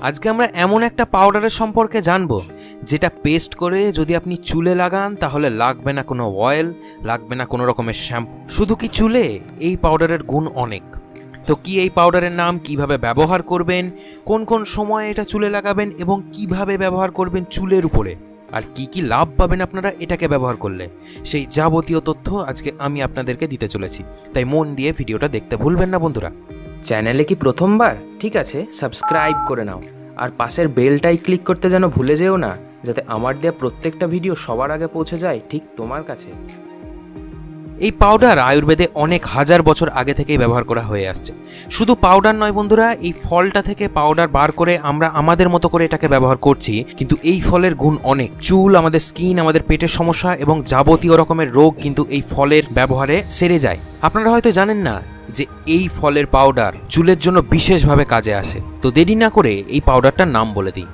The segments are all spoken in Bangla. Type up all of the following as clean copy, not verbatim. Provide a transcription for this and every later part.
আজকে আমরা এমন একটা পাউডারের সম্পর্কে জানবো যেটা পেস্ট করে যদি আপনি চুলে লাগান তাহলে লাগবে না কোনো অয়েল, লাগবে না কোনো রকমের শ্যাম্পু। শুধু কি চুলে, এই পাউডারের গুণ অনেক। তো কি এই পাউডারের নাম, কিভাবে ব্যবহার করবেন, কোন কোন সময়ে এটা চুলে লাগাবেন এবং কিভাবে ব্যবহার করবেন চুলের উপরে, আর কি কি লাভ পাবেন আপনারা এটাকে ব্যবহার করলে, সেই যাবতীয় তথ্য আজকে আমি আপনাদেরকে দিতে চলেছি। তাই মন দিয়ে ভিডিওটা দেখতে ভুলবেন না বন্ধুরা। চ্যানেলে কি প্রথমবার? ঠিক আছে, সাবস্ক্রাইব করে নাও আর পাশের বেলটাই ক্লিক করতে যেন ভুলে যেও না, যাতে আমার দেওয়া প্রত্যেকটা ভিডিও সবার আগে পৌঁছে যায় ঠিক তোমার কাছে। এই পাউডার আয়ুর্বেদে অনেক হাজার বছর আগে থেকেই ব্যবহার করা হয়ে আসছে। শুধু পাউডার নয় বন্ধুরা, এই ফলটা থেকে পাউডার বার করে আমরা আমাদের মতো করে এটাকে ব্যবহার করছি, কিন্তু এই ফলের গুণ অনেক। চুল, আমাদের স্কিন, আমাদের পেটের সমস্যা এবং যাবতীয় রকমের রোগ কিন্তু এই ফলের ব্যবহারে সেরে যায়। আপনারা হয়তো জানেন না যে এই ফলের পাউডার চুলের জন্য বিশেষভাবে কাজে আসে। তো দেরি না করে এই পাউডারটার নাম বলে দিই।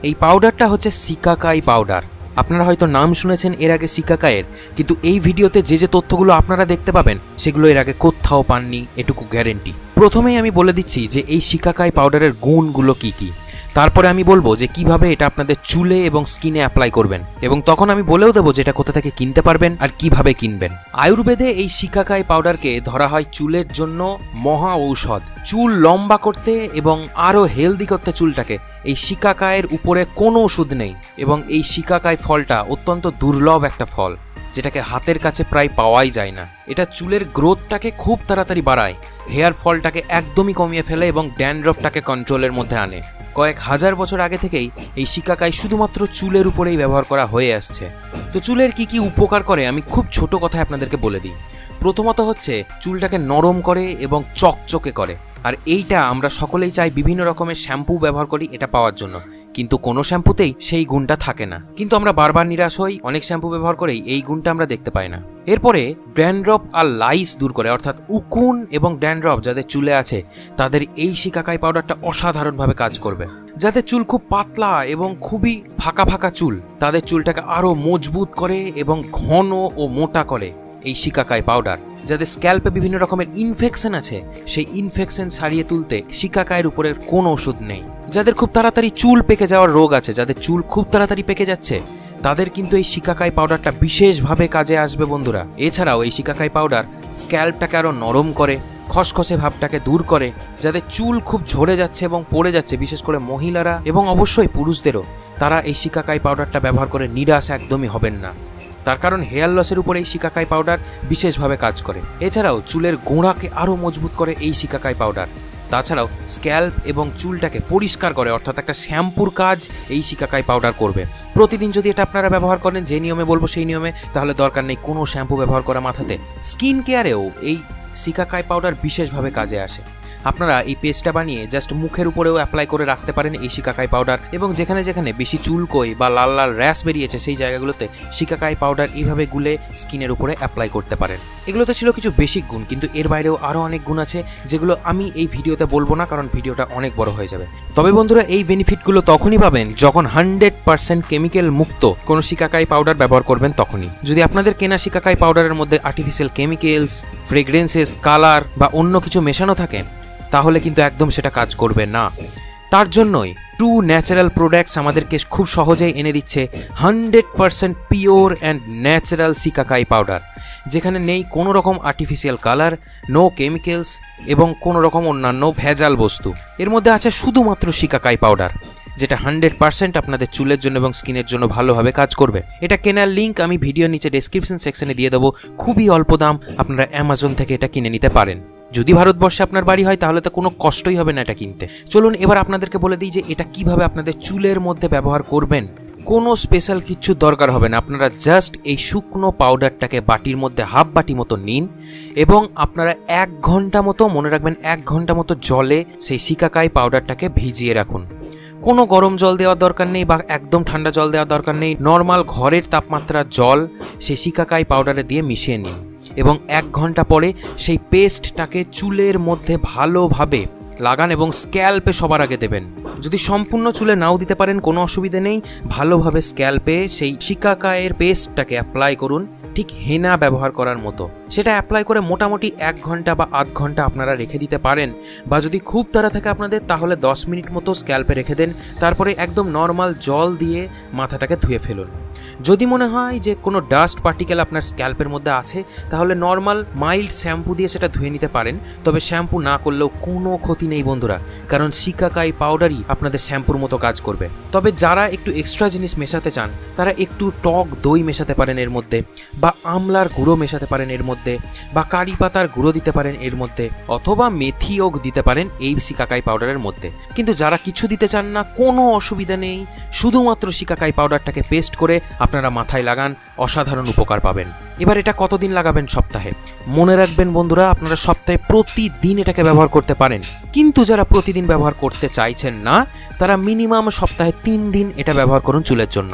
এই পাউডারটা হচ্ছে সিকাকাই পাউডার। আপনারা হয়তো নাম শুনেছেন এর আগে সিকাকাইয়ের, কিন্তু এই ভিডিওতে যে যে তথ্যগুলো আপনারা দেখতে পাবেন সেগুলো এর আগে কোথাও পাননি, এটুকু গ্যারেন্টি। প্রথমেই আমি বলে দিচ্ছি যে এই সিকাকাই পাউডারের গুণগুলো কি কি, তারপরে আমি বলবো যে কিভাবে এটা আপনাদের চুলে এবং স্কিনে অ্যাপ্লাই করবেন, এবং তখন আমি বলেও দেবো যে এটা কোথা থেকে কিনতে পারবেন আর কিভাবে কিনবেন। আয়ুর্বেদে এই সিকাকাই পাউডারকে ধরা হয় চুলের জন্য মহা ঔষধ। চুল লম্বা করতে এবং আরও হেলদি করতে চুলটাকে এই সিকাকাইয়ের উপরে কোনো ওষুধ নেই। এবং এই সিকাকাই ফলটা অত্যন্ত দুর্লভ একটা ফল, যেটাকে হাতের কাছে প্রায় পাওয়াই যায় না। এটা চুলের গ্রোথটাকে খুব তাড়াতাড়ি বাড়ায়, হেয়ার ফলটাকে একদমই কমিয়ে ফেলে এবং ড্যান্ড্রফটাকে কন্ট্রোলের মধ্যে আনে। কয়েক হাজার বছর আগে থেকেই এই সিকাকাই শুধুমাত্র চুলের উপরেই ব্যবহার করা হয়ে আসছে। তো চুলের কি কি উপকার করে আমি খুব ছোট কথায় আপনাদেরকে বলে দিই। প্রথমত হচ্ছে চুলটাকে নরম করে এবং চকচকে করে, আর এইটা আমরা সকলেই চাই বিভিন্ন রকমের শ্যাম্পু ব্যবহার করি এটা পাওয়ার জন্য, কিন্তু কোনো শ্যাম্পুতেই সেই গুণটা থাকে না। কিন্তু আমরা বারবার নিরাশ হই, অনেক শ্যাম্পু ব্যবহার করেই এই গুণটা আমরা দেখতে পাই না। এরপরে ড্যান্ড্রফ আর লাইস দূর করে, অর্থাৎ উকুন এবং ড্যান্ড্রফ যাদের চুলে আছে তাদের এই সিকাকাই পাউডারটা অসাধারণভাবে কাজ করবে। যাদের চুল খুব পাতলা এবং খুবই ফাঁকা ফাঁকা চুল, তাদের চুলটাকে আরও মজবুত করে এবং ঘন ও মোটা করে এই সিকাকাই পাউডার। যাদের স্ক্যাল্পে বিভিন্ন রকমের ইনফেকশন আছে, সেই ইনফেকশন সারিয়ে তুলতে সিকাকাইয়ের উপরে কোনো ওষুধ নেই। যাদের খুব তাড়াতাড়ি চুল পেকে যাওয়ার রোগ আছে, যাদের চুল খুব তাড়াতাড়ি পেকে যাচ্ছে, তাদের কিন্তু এই সিকাকাই পাউডারটা বিশেষভাবে কাজে আসবে বন্ধুরা। এছাড়াও এই সিকাকাই পাউডার স্ক্যাল্পটাকে আরও নরম করে, খসখসে ভাবটাকে দূর করে। যাদের চুল খুব ঝরে যাচ্ছে এবং পড়ে যাচ্ছে, বিশেষ করে মহিলারা এবং অবশ্যই পুরুষদেরও, তারা এই সিকাকাই পাউডারটা ব্যবহার করে নিরাশ একদমই হবেন না। তার কারণ হেয়ার লসের উপরে এই সিকাকাই পাউডার বিশেষভাবে কাজ করে। এছাড়াও চুলের গোড়াকে আরও মজবুত করে এই সিকাকাই পাউডার। তাছাড়াও স্ক্যাল্প এবং চুলটাকে পরিষ্কার করে, অর্থাৎ একটা শ্যাম্পুর কাজ এই সিকাকাই পাউডার করবে। প্রতিদিন যদি এটা আপনারা ব্যবহার করেন, যে নিয়মে বলবো সেই নিয়মে, তাহলে দরকার নেই কোনো শ্যাম্পু ব্যবহার করা মাথাতে। স্কিন কেয়ারেও এই সিকাকাই পাউডার বিশেষভাবে কাজে আসে। আপনারা এই পেস্টটা বানিয়ে জাস্ট মুখের উপরেও অ্যাপ্লাই করে রাখতে পারেন এই সিকাকাই পাউডার, এবং যেখানে যেখানে বেশি চুলকোই বা লাল লাল র্যাশ বেরিয়েছে সেই জায়গাগুলোতে সিকাকাই পাউডার এইভাবে গুলে স্কিনের উপরে অ্যাপ্লাই করতে পারেন। এগুলোতে ছিল কিছু বেসিক গুণ, কিন্তু এর বাইরেও আরও অনেক গুণ আছে যেগুলো আমি এই ভিডিওতে বলবো না, কারণ ভিডিওটা অনেক বড় হয়ে যাবে। তবে বন্ধুরা, এই বেনিফিটগুলো তখনই পাবেন যখন 100% কেমিক্যাল মুক্ত কোনো সিকাকাই পাউডার ব্যবহার করবেন তখনই। যদি আপনাদের কেনা সিকাকাই পাউডারের মধ্যে আর্টিফিশিয়াল কেমিক্যালস, ফ্রেগ্রেন্সেস, কালার বা অন্য কিছু মেশানো থাকে, তাহলে কিন্তু একদম সেটা কাজ করবে না। তার জন্যই ট্রু ন্যাচারাল প্রোডাক্টস আমাদেরকে খুব সহজেই এনে দিচ্ছে 100% পিওর অ্যান্ড ন্যাচারাল সিকাকাই পাউডার, যেখানে নেই কোনো রকম আর্টিফিশিয়াল কালার, নো কেমিক্যালস এবং কোনো রকম অন্যান্য ভেজাল বস্তু। এর মধ্যে আছে শুধুমাত্র সিকাকাই পাউডার, যেটা 100% আপনাদের চুলের জন্য এবং স্কিনের জন্য ভালোভাবে কাজ করবে। এটা কেনার লিঙ্ক আমি ভিডিওর নিচে ডেসক্রিপশন সেকশনে দিয়ে দেবো। খুবই অল্প দাম, আপনারা অ্যামাজন থেকে এটা কিনে নিতে পারেন। যদি ভারতবর্ষে আপনার বাড়ি হয় তাহলে তো কোনো কষ্টই হবে না এটা কিনতে। চলুন এবার আপনাদেরকে বলে দিই যে এটা কিভাবে আপনাদের চুলের মধ্যে ব্যবহার করবেন। কোনো স্পেশাল কিছু দরকার হবে না, আপনারা জাস্ট এই শুকনো পাউডারটাকে বাটির মধ্যে হাফ বাটি মতো নিন এবং আপনারা 1 ঘন্টা মতো, মনে রাখবেন 1 ঘন্টা মতো জলে সেই সিকাকাই পাউডারটাকে ভিজিয়ে রাখুন। কোনো গরম জল দেওয়ার দরকার নেই বা একদম ঠান্ডা জল দেওয়ার দরকার নেই। নর্মাল ঘরের তাপমাত্রার জল সেই সিকাকাই পাউডারে দিয়ে মিশিয়ে নিন এবং 1 ঘন্টা পরে সেই পেস্টটাকে চুলের মধ্যে ভালোভাবে লাগান এবং স্ক্যাল্পে সবার আগে দেবেন। যদি সম্পূর্ণ চুলে নাও দিতে পারেন কোনো অসুবিধা নেই, ভালোভাবে স্ক্যাল্পে সেই সিকাকাইয়ের পেস্টটাকে অ্যাপ্লাই করুন ঠিক হেনা ব্যবহার করার মতো। সেটা অ্যাপ্লাই করে মোটামুটি 1 ঘন্টা বা আধ ঘন্টা আপনারা রেখে দিতে পারেন, বা যদি খুব তাড়া থাকে আপনাদের তাহলে 10 মিনিট মতো স্ক্যাল্পে রেখে দেন। তারপরে একদম নর্মাল জল দিয়ে মাথাটাকে ধুয়ে ফেলুন। যদি মনে হয় যে কোনো ডাস্ট পার্টিকেল আপনার স্ক্যাল্পের মধ্যে আছে তাহলে নর্মাল মাইল্ড শ্যাম্পু দিয়ে সেটা ধুয়ে নিতে পারেন। তবে শ্যাম্পু না করলেও কোনো ক্ষতি নেই বন্ধুরা, কারণ শিকাকাই পাউডারই আপনাদের শ্যাম্পুর মতো কাজ করবে। তবে যারা একটু এক্সট্রা জিনিস মেশাতে চান তারা একটু টক দই মেশাতে পারেন এর মধ্যে, বা আমলার গুঁড়ো মেশাতে পারেন এর মধ্যে, বা কারি পাতার গুঁড়ো দিতে পারেন এর মধ্যে, অথবা মেথিও দিতে পারেন এই শিকাকাই পাউডারের মধ্যে। কিন্তু যারা কিছু দিতে চান না, কোনো অসুবিধা নেই, শুধুমাত্র শিকাকাই পাউডারটাকে পেস্ট করে আপনারা মাথায় লাগান, অসাধারণ উপকার পাবেন। এবার এটা কতদিন লাগাবেন? সপ্তাহে। মনে রাখবেন বন্ধুরা, আপনারা সপ্তাহে প্রতিদিন এটাকে ব্যবহার করতে পারেন। কিন্তু যারা প্রতিদিন ব্যবহার করতে চাইছেন না তারা মিনিমাম সপ্তাহে 3 দিন এটা ব্যবহার করুন চুলের জন্য।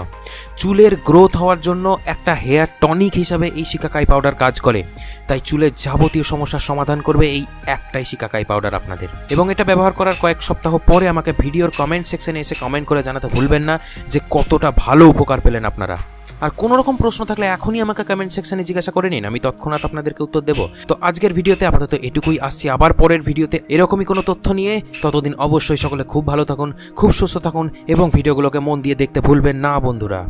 চুলের গ্রোথ হওয়ার জন্য একটা হেয়ার টনিক হিসাবে এই শিকাকাই পাউডার কাজ করে। তাই চুলের যাবতীয় সমস্যার সমাধান করবে এই একটাই শিকাকাই পাউডার আপনাদের। এবং এটা ব্যবহার করার কয়েক সপ্তাহ পরে আমাকে ভিডিওর কমেন্ট সেকশনে এসে কমেন্ট করে জানাতে ভুলবেন না যে কতটা ভালো উপকার পেলেন আপনারা। আর কোনো রকম প্রশ্ন থাকলে এখনই আমাকে কমেন্ট সেকশনে জিজ্ঞাসা করে নিন, আমি তৎক্ষণাৎ আপনাদেরকে উত্তর দেবো। তো আজকের ভিডিওতে আপাতত এটুকুই। আসছি আবার পরের ভিডিওতে এরকমই কোনো তথ্য নিয়ে। ততদিন অবশ্যই সকলে খুব ভালো থাকুন, খুব সুস্থ থাকুন এবং ভিডিওগুলোকে মন দিয়ে দেখতে ভুলবেন না বন্ধুরা।